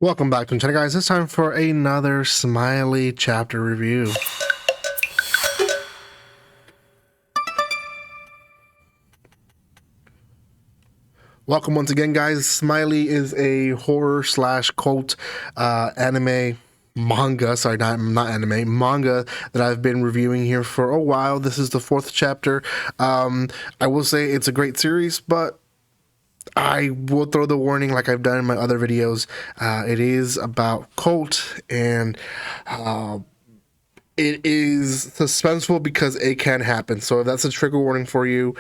Welcome back to the channel, guys. It's time for another Smiley chapter review. Welcome once again, guys. Smiley is a horror slash cult anime manga, sorry, not anime, manga that I've been reviewing here for a while. This is the fourth chapter. I will say it's a great series, but I will throw the warning like I've done in my other videos. It is about cult, and it is suspenseful because it can happen. So if that's a trigger warning for you,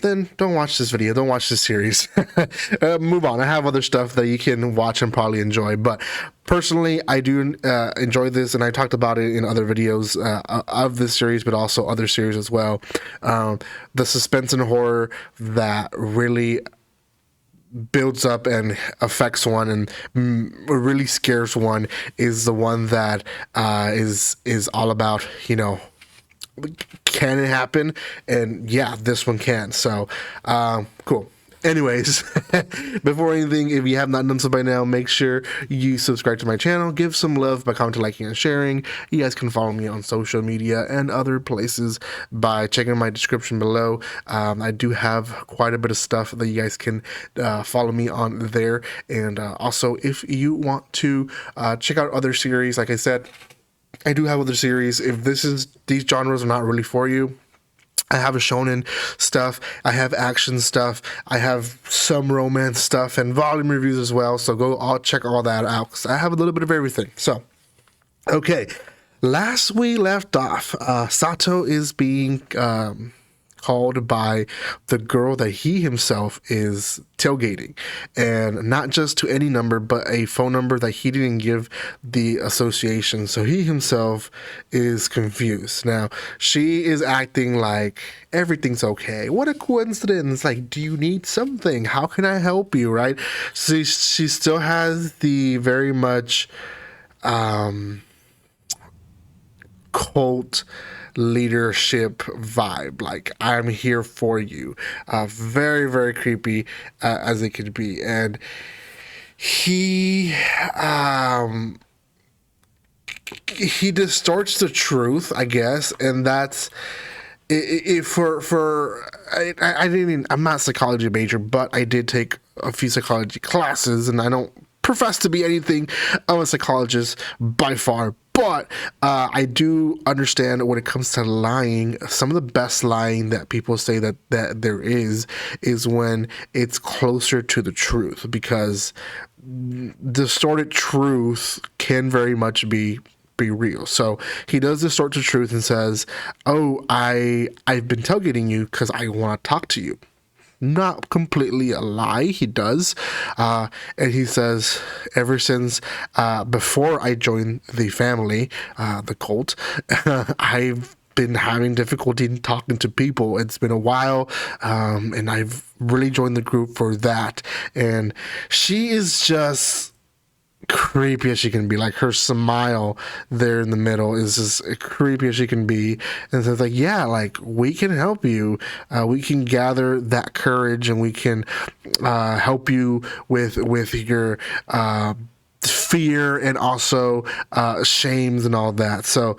then don't watch this video. Don't watch this series. Move on. I have other stuff that you can watch and probably enjoy. But personally, I do enjoy this, and I talked about it in other videos of this series, but also other series as well. The suspense and horror that really builds up and affects one and really scares one is the one that is all about, you know, can it happen? And yeah, this one can. So cool. Anyways, before anything, if you have not done so by now, make sure you subscribe to my channel, give some love by commenting, liking, and sharing. You guys can follow me on social media and other places by checking my description below. I do have quite a bit of stuff that you guys can follow me on there. And also, if you want to check out other series, like I said, I do have other series. If these genres are not really for you, I have a shonen stuff, I have action stuff, I have some romance stuff and volume reviews as well. So I'll check all that out because I have a little bit of everything. So, okay, last we left off, Sato is being called by the girl that he himself is tailgating, and not just to any number, but a phone number that he didn't give the association. So he himself is confused. Now she is acting like everything's okay. What a coincidence. Like, do you need something? How can I help you? Right? So she still has the very much cult leadership vibe, like I'm here for you. Very, very creepy as it could be. And he distorts the truth, I guess, and that's I'm not a psychology major, but I did take a few psychology classes, and I don't profess to be anything of a psychologist by far. But I do understand when it comes to lying, some of the best lying that people say that there is when it's closer to the truth, because distorted truth can very much be real. So he does distort the truth and says, "Oh, I've been tailgating you because I want to talk to you." Not completely a lie, he does, and he says, ever since before I joined the family, the cult, I've been having difficulty talking to people. It's been a while, and I've really joined the group for that. And she is just creepy as she can be. Like, her smile there in the middle is as creepy as she can be. And so it's like, yeah, like, we can help you. We can gather that courage, and we can help you with your fear and also shames and all that. So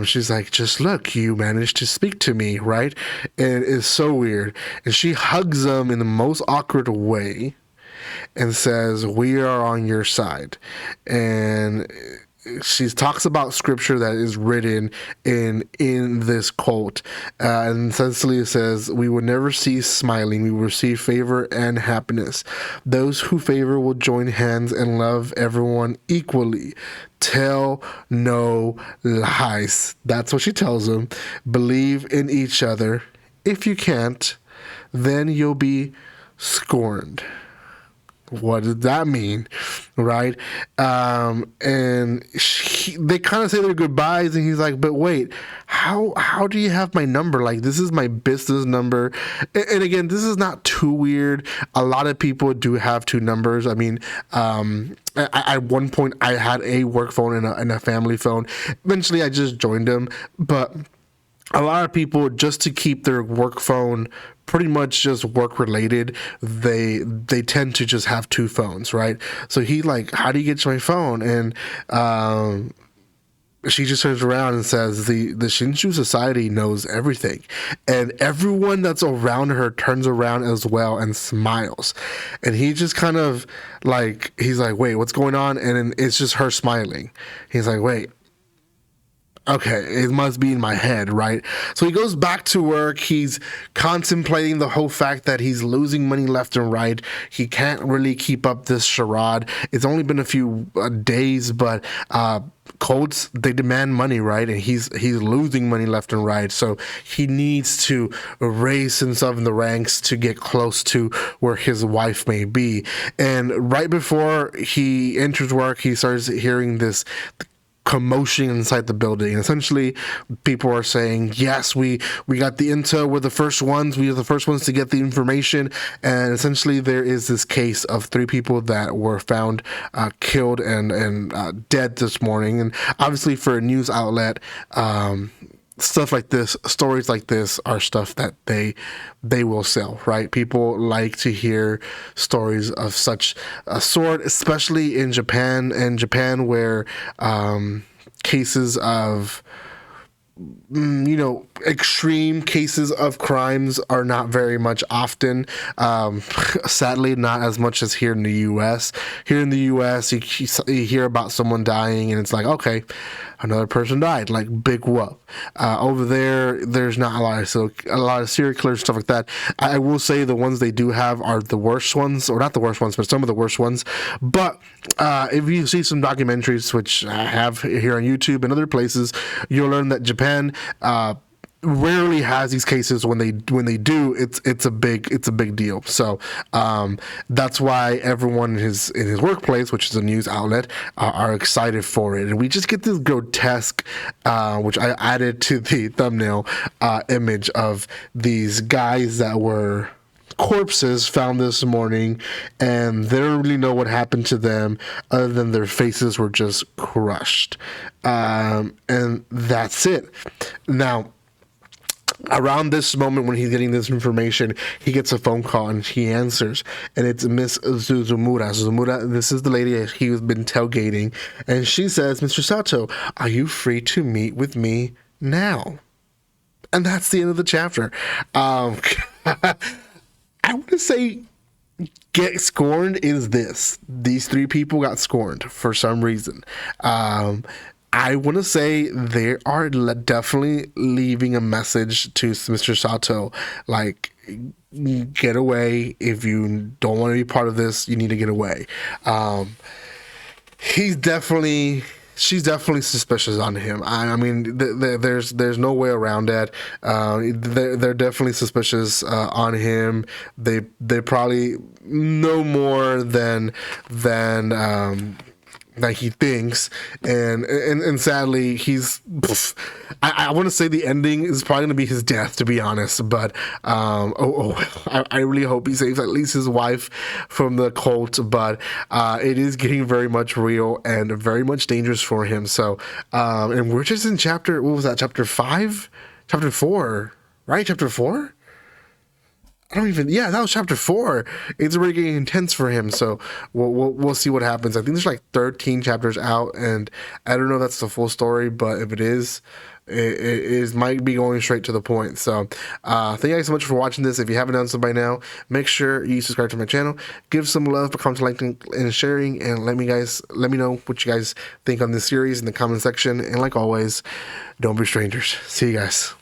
she's like, just look, you managed to speak to me, right? And it's so weird. And she hugs him in the most awkward way and says, "We are on your side." And she talks about scripture that is written in this cult, and essentially it says, "We will never cease smiling. We will receive favor and happiness. Those who favor will join hands and love everyone equally. Tell no lies." That's what she tells them. "Believe in each other. If you can't, then you'll be scorned." What does that mean, right? And they kind of say their goodbyes, and he's like, "But wait, how do you have my number? Like, this is my business number." And again, this is not too weird. A lot of people do have two numbers. I mean, at one point, I had a work phone and a family phone. Eventually, I just joined them, but a lot of people, just to keep their work phone pretty much just work related, they tend to just have two phones, right? So he like, how do you get to my phone? And she just turns around and says, the Shinshu Society knows everything. And everyone that's around her turns around as well and smiles. And he just kind of like, he's like, wait, what's going on? And then it's just her smiling. He's like, wait, okay, it must be in my head, right? So he goes back to work. He's contemplating the whole fact that he's losing money left and right. He can't really keep up this charade. It's only been a few days, but Colts, they demand money, right? And he's losing money left and right. So he needs to raise himself in the ranks to get close to where his wife may be. And right before he enters work, he starts hearing this commotion inside the building. And essentially, people are saying, yes, we got the intel, we're the first ones, we are the first ones to get the information. And essentially, there is this case of 3 people that were found killed and dead this morning. And obviously, for a news outlet, stuff like this, stories like this are stuff that they will sell, right? People like to hear stories of such a sort, especially in Japan, where cases of extreme cases of crimes are not very much often. Sadly, not as much as here in the U.S. Here in the U.S., you hear about someone dying, and it's like, okay, another person died, like big whoop. Over there, there's not a lot of serial killers, stuff like that. I will say the ones they do have are the worst ones, or not the worst ones, but some of the worst ones. But if you see some documentaries, which I have here on YouTube and other places, you'll learn that Japan rarely has these cases. When they do, it's a big deal. So that's why everyone in his workplace, which is a news outlet, are excited for it. And we just get this grotesque, which I added to the thumbnail image of these guys that were corpses found this morning, and they don't really know what happened to them other than their faces were just crushed. And that's it. Now, around this moment when he's getting this information, he gets a phone call and he answers, and it's Miss Suzumura. Suzumura, this is the lady he's been tailgating, and she says, Mr. Sato, are you free to meet with me now? And that's the end of the chapter. I want to say get scorned is this. These 3 people got scorned for some reason. I want to say they are definitely leaving a message to Mr. Sato, like, get away. If you don't want to be part of this, you need to get away. She's definitely suspicious on him. I mean, there's no way around that. They're definitely suspicious on him. They probably know more than that he thinks, and sadly, he's. I want to say the ending is probably going to be his death, to be honest. But I really hope he saves at least his wife from the cult. But it is getting very much real and very much dangerous for him. So, and we're just in chapter. What was that? Chapter 5, chapter 4, right? Chapter 4. That was chapter 4. It's already getting intense for him, so we'll see what happens. I think there's like 13 chapters out, and I don't know if that's the full story, but if it is, it might be going straight to the point. So thank you guys so much for watching this. If you haven't done so by now, make sure you subscribe to my channel, give some love for commenting, liking, and sharing, and let me know what you guys think on this series in the comment section. And like always, don't be strangers. See you guys.